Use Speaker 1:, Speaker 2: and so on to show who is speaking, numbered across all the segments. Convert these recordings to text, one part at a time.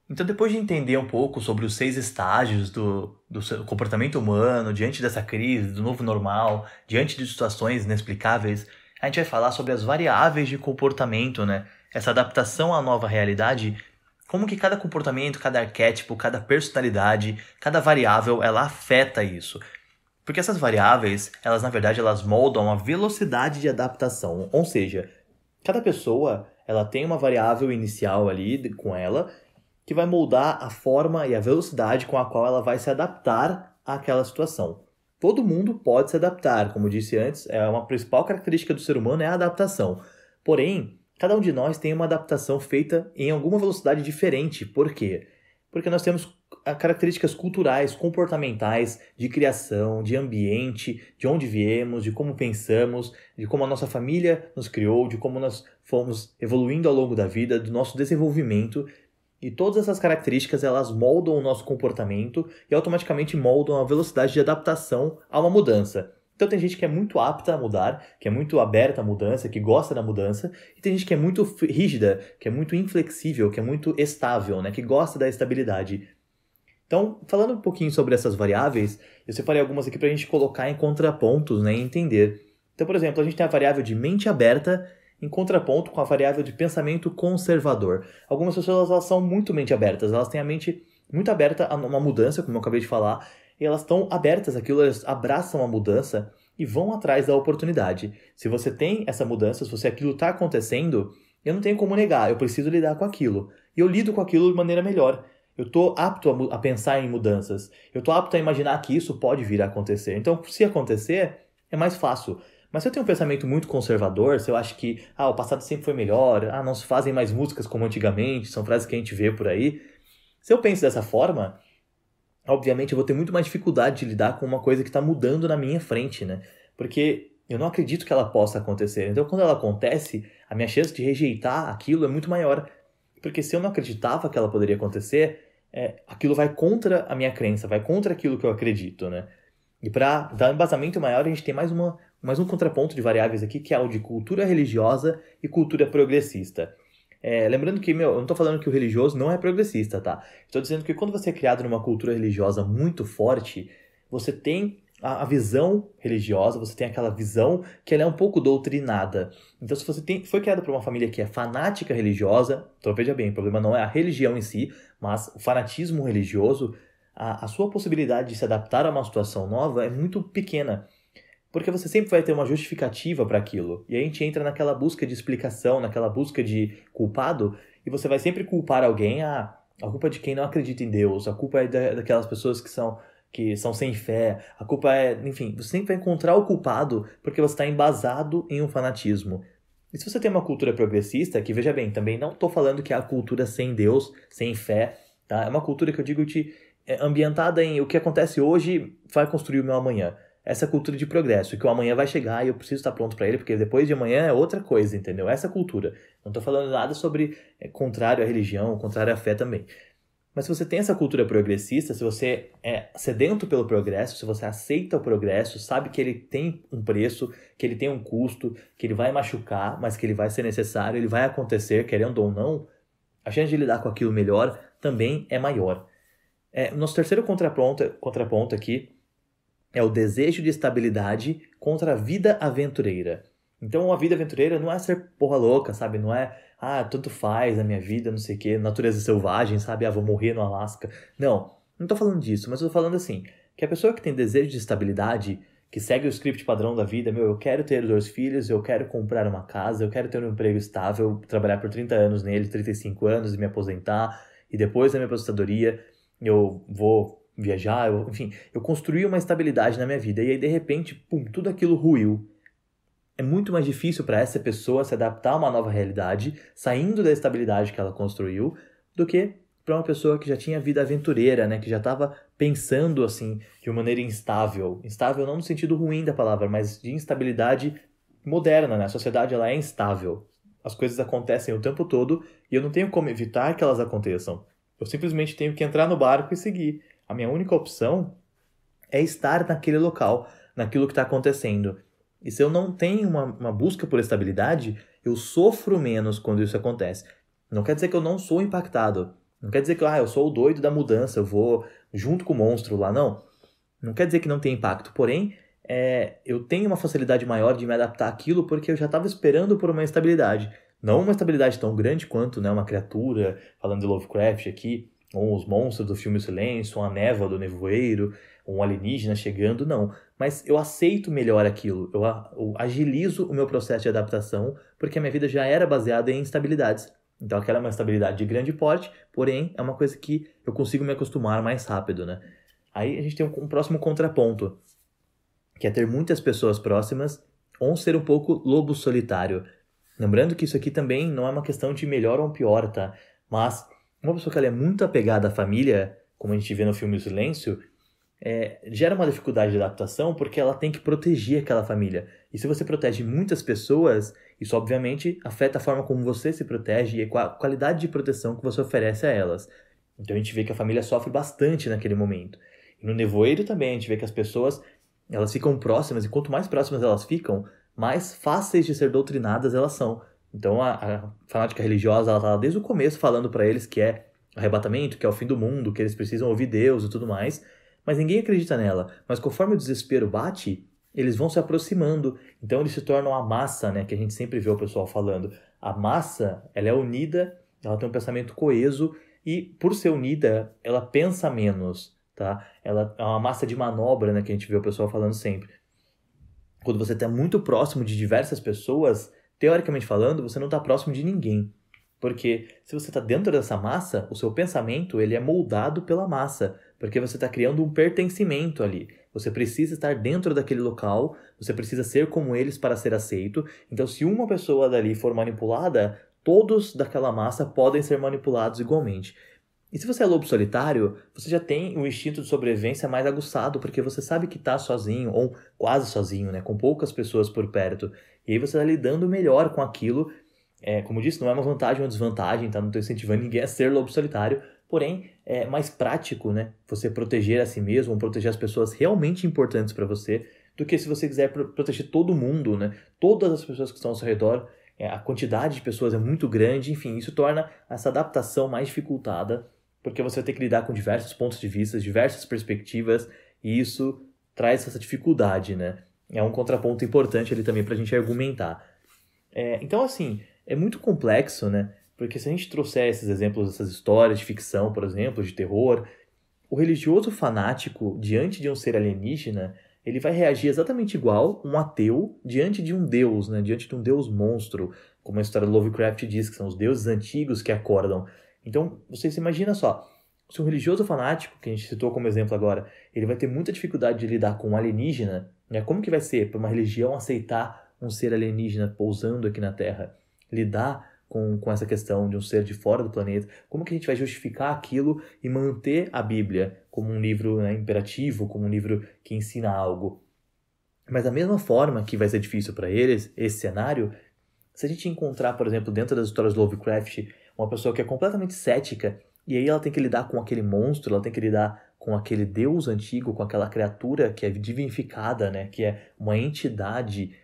Speaker 1: Então, depois de entender um pouco sobre os 6 estágios do seu comportamento humano diante dessa crise, do novo normal, diante de situações inexplicáveis, a gente vai falar sobre as variáveis de comportamento, né? Essa adaptação à nova realidade, como que cada comportamento, cada arquétipo, cada personalidade, cada variável, ela afeta isso. Porque essas variáveis, elas na verdade, elas moldam a velocidade de adaptação. Ou seja, cada pessoa, ela tem uma variável inicial ali com ela, que vai moldar a forma e a velocidade com a qual ela vai se adaptar àquela situação. Todo mundo pode se adaptar, como eu disse antes, é uma principal característica do ser humano é a adaptação. Porém, cada um de nós tem uma adaptação feita em alguma velocidade diferente. Por quê? Porque nós temos características culturais, comportamentais, de criação, de ambiente, de onde viemos, de como pensamos, de como a nossa família nos criou, de como nós fomos evoluindo ao longo da vida, do nosso desenvolvimento. E todas essas características, elas moldam o nosso comportamento e automaticamente moldam a velocidade de adaptação a uma mudança. Então tem gente que é muito apta a mudar, que é muito aberta à mudança, que gosta da mudança, e tem gente que é muito rígida, que é muito inflexível, que é muito estável, né, que gosta da estabilidade. Então, falando um pouquinho sobre essas variáveis, eu separei algumas aqui para a gente colocar em contrapontos, né, e entender. Então, por exemplo, a gente tem a variável de mente aberta em contraponto com a variável de pensamento conservador. Algumas pessoas elas são muito mente abertas, elas têm a mente muito aberta a uma mudança, como eu acabei de falar, e elas estão abertas àquilo, elas abraçam a mudança e vão atrás da oportunidade. Se você tem essa mudança, se você aquilo está acontecendo, eu não tenho como negar, eu preciso lidar com aquilo. E eu lido com aquilo de maneira melhor. Eu estou apto a pensar em mudanças. Eu estou apto a imaginar que isso pode vir a acontecer. Então, se acontecer, é mais fácil. Mas se eu tenho um pensamento muito conservador, se eu acho que o passado sempre foi melhor, não se fazem mais músicas como antigamente, são frases que a gente vê por aí. Se eu penso dessa forma, obviamente eu vou ter muito mais dificuldade de lidar com uma coisa que está mudando na minha frente, né? Porque eu não acredito que ela possa acontecer. Então, quando ela acontece, a minha chance de rejeitar aquilo é muito maior. Porque se eu não acreditava que ela poderia acontecer, aquilo vai contra a minha crença, vai contra aquilo que eu acredito, né? E para dar um embasamento maior, a gente tem mais um contraponto de variáveis aqui, que é o de cultura religiosa e cultura progressista. Lembrando que, eu não estou falando que o religioso não é progressista, tá? Estou dizendo que quando você é criado numa cultura religiosa muito forte, você tem a visão religiosa, você tem aquela visão que ela é um pouco doutrinada. Então, se você foi criado por uma família que é fanática religiosa, então veja bem, o problema não é a religião em si, mas o fanatismo religioso, a sua possibilidade de se adaptar a uma situação nova é muito pequena. Porque você sempre vai ter uma justificativa para aquilo. E aí a gente entra naquela busca de explicação, naquela busca de culpado, e você vai sempre culpar alguém, a culpa é de quem não acredita em Deus, a culpa é daquelas pessoas que são sem fé, a culpa é, enfim, você sempre vai encontrar o culpado porque você está embasado em um fanatismo. E se você tem uma cultura progressista, que veja bem, também não estou falando que é a cultura sem Deus, sem fé, tá? É uma cultura que eu digo ambientada em o que acontece hoje vai construir o meu amanhã. Essa cultura de progresso, que o amanhã vai chegar e eu preciso estar pronto para ele, porque depois de amanhã é outra coisa, entendeu? Essa cultura. Não estou falando nada sobre contrário à religião, contrário à fé também. Mas se você tem essa cultura progressista, se você é sedento pelo progresso, se você aceita o progresso, sabe que ele tem um preço, que ele tem um custo, que ele vai machucar, mas que ele vai ser necessário, ele vai acontecer, querendo ou não, a chance de lidar com aquilo melhor também é maior. O nosso terceiro contraponto aqui é o desejo de estabilidade contra a vida aventureira. Então, a vida aventureira não é ser porra louca, sabe? Não é, tanto faz a minha vida, não sei o quê, natureza selvagem, sabe? Vou morrer no Alasca. Não tô falando disso, mas eu tô falando assim, que a pessoa que tem desejo de estabilidade, que segue o script padrão da vida, eu quero ter 2 filhos, eu quero comprar uma casa, eu quero ter um emprego estável, trabalhar por 30 anos nele, 35 anos e me aposentar, e depois da minha aposentadoria eu vou viajar, enfim, eu construí uma estabilidade na minha vida e aí de repente, tudo aquilo ruiu. É muito mais difícil para essa pessoa se adaptar a uma nova realidade, saindo da estabilidade que ela construiu, do que para uma pessoa que já tinha vida aventureira, né, que já estava pensando assim de uma maneira instável. Instável não no sentido ruim da palavra, mas de instabilidade moderna, né? A sociedade ela é instável. As coisas acontecem o tempo todo e eu não tenho como evitar que elas aconteçam. Eu simplesmente tenho que entrar no barco e seguir. A minha única opção é estar naquele local, naquilo que está acontecendo. E se eu não tenho uma busca por estabilidade, eu sofro menos quando isso acontece. Não quer dizer que eu não sou impactado. Não quer dizer que eu sou o doido da mudança, eu vou junto com o monstro lá, não. Não quer dizer que não tem impacto, porém, eu tenho uma facilidade maior de me adaptar àquilo porque eu já estava esperando por uma estabilidade. Não uma estabilidade tão grande quanto, né, uma criatura, falando de Lovecraft aqui, ou os monstros do filme O Silêncio, uma névoa do nevoeiro, um alienígena chegando, não. Mas eu aceito melhor aquilo, eu agilizo o meu processo de adaptação porque a minha vida já era baseada em instabilidades. Então aquela é uma estabilidade de grande porte, porém é uma coisa que eu consigo me acostumar mais rápido, né? Aí a gente tem um próximo contraponto, que é ter muitas pessoas próximas ou ser um pouco lobo solitário. Lembrando que isso aqui também não é uma questão de melhor ou pior, tá? Mas uma pessoa que ela é muito apegada à família, como a gente vê no filme O Silêncio, gera uma dificuldade de adaptação porque ela tem que proteger aquela família. E se você protege muitas pessoas, isso obviamente afeta a forma como você se protege e a qualidade de proteção que você oferece a elas. Então a gente vê que a família sofre bastante naquele momento. E no nevoeiro também a gente vê que as pessoas elas ficam próximas e quanto mais próximas elas ficam, mais fáceis de ser doutrinadas elas são. Então a fanática religiosa ela tá lá desde o começo falando para eles que é arrebatamento, que é o fim do mundo, que eles precisam ouvir Deus e tudo mais, mas ninguém acredita nela. Mas conforme o desespero bate, eles vão se aproximando. Então eles se tornam a massa, né, que a gente sempre vê o pessoal falando. A massa, ela é unida, ela tem um pensamento coeso e por ser unida, ela pensa menos, tá? Ela é uma massa de manobra, né, que a gente vê o pessoal falando sempre. Quando você está muito próximo de diversas pessoas, teoricamente falando, você não está próximo de ninguém. Porque se você está dentro dessa massa, o seu pensamento ele é moldado pela massa, porque você está criando um pertencimento ali. Você precisa estar dentro daquele local, você precisa ser como eles para ser aceito. Então, se uma pessoa dali for manipulada, todos daquela massa podem ser manipulados igualmente. E se você é lobo solitário, você já tem um instinto de sobrevivência mais aguçado, porque você sabe que está sozinho, ou quase sozinho, né, com poucas pessoas por perto. E aí você está lidando melhor com aquilo. Como eu disse, não é uma vantagem ou uma desvantagem, tá? Não estou incentivando ninguém a ser lobo solitário, porém é mais prático, né? Você proteger a si mesmo, ou proteger as pessoas realmente importantes para você, do que se você quiser proteger todo mundo, né? Todas as pessoas que estão ao seu redor, a quantidade de pessoas é muito grande, enfim, isso torna essa adaptação mais dificultada, porque você vai ter que lidar com diversos pontos de vista, diversas perspectivas, e isso traz essa dificuldade, né? É um contraponto importante ali também para a gente argumentar. Então, assim, é muito complexo, né? Porque se a gente trouxer esses exemplos, essas histórias de ficção, por exemplo, de terror, o religioso fanático, diante de um ser alienígena, ele vai reagir exatamente igual um ateu diante de um deus, né? Diante de um deus monstro, como a história do Lovecraft diz, que são os deuses antigos que acordam. Então, você se imagina só, se um religioso fanático, que a gente citou como exemplo agora, ele vai ter muita dificuldade de lidar com um alienígena, né? Como que vai ser para uma religião aceitar um ser alienígena pousando aqui na Terra? Lidar com essa questão de um ser de fora do planeta, como que a gente vai justificar aquilo e manter a Bíblia como um livro, né, imperativo, como um livro que ensina algo? Mas da mesma forma que vai ser difícil para eles, esse cenário, se a gente encontrar, por exemplo, dentro das histórias do Lovecraft, uma pessoa que é completamente cética, e aí ela tem que lidar com aquele monstro, ela tem que lidar com aquele deus antigo, com aquela criatura que é divinificada, né, que é uma entidade.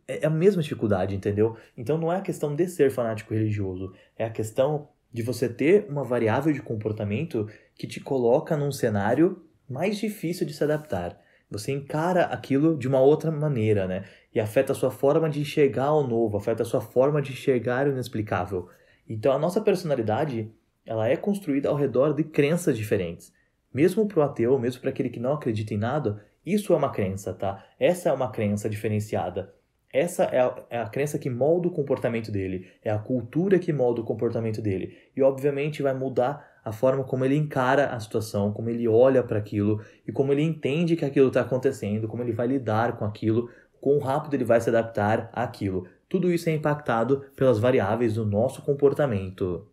Speaker 1: É a mesma dificuldade, entendeu? Então não é a questão de ser fanático religioso, é a questão de você ter uma variável de comportamento que te coloca num cenário mais difícil de se adaptar. Você encara aquilo de uma outra maneira, né? E afeta a sua forma de enxergar o novo, afeta a sua forma de enxergar o inexplicável. Então a nossa personalidade, ela é construída ao redor de crenças diferentes. Mesmo para o ateu, mesmo para aquele que não acredita em nada, isso é uma crença, tá? Essa é uma crença diferenciada. Essa é a crença que molda o comportamento dele, é a cultura que molda o comportamento dele. E, obviamente, vai mudar a forma como ele encara a situação, como ele olha para aquilo e como ele entende que aquilo está acontecendo, como ele vai lidar com aquilo, quão rápido ele vai se adaptar àquilo. Tudo isso é impactado pelas variáveis do nosso comportamento.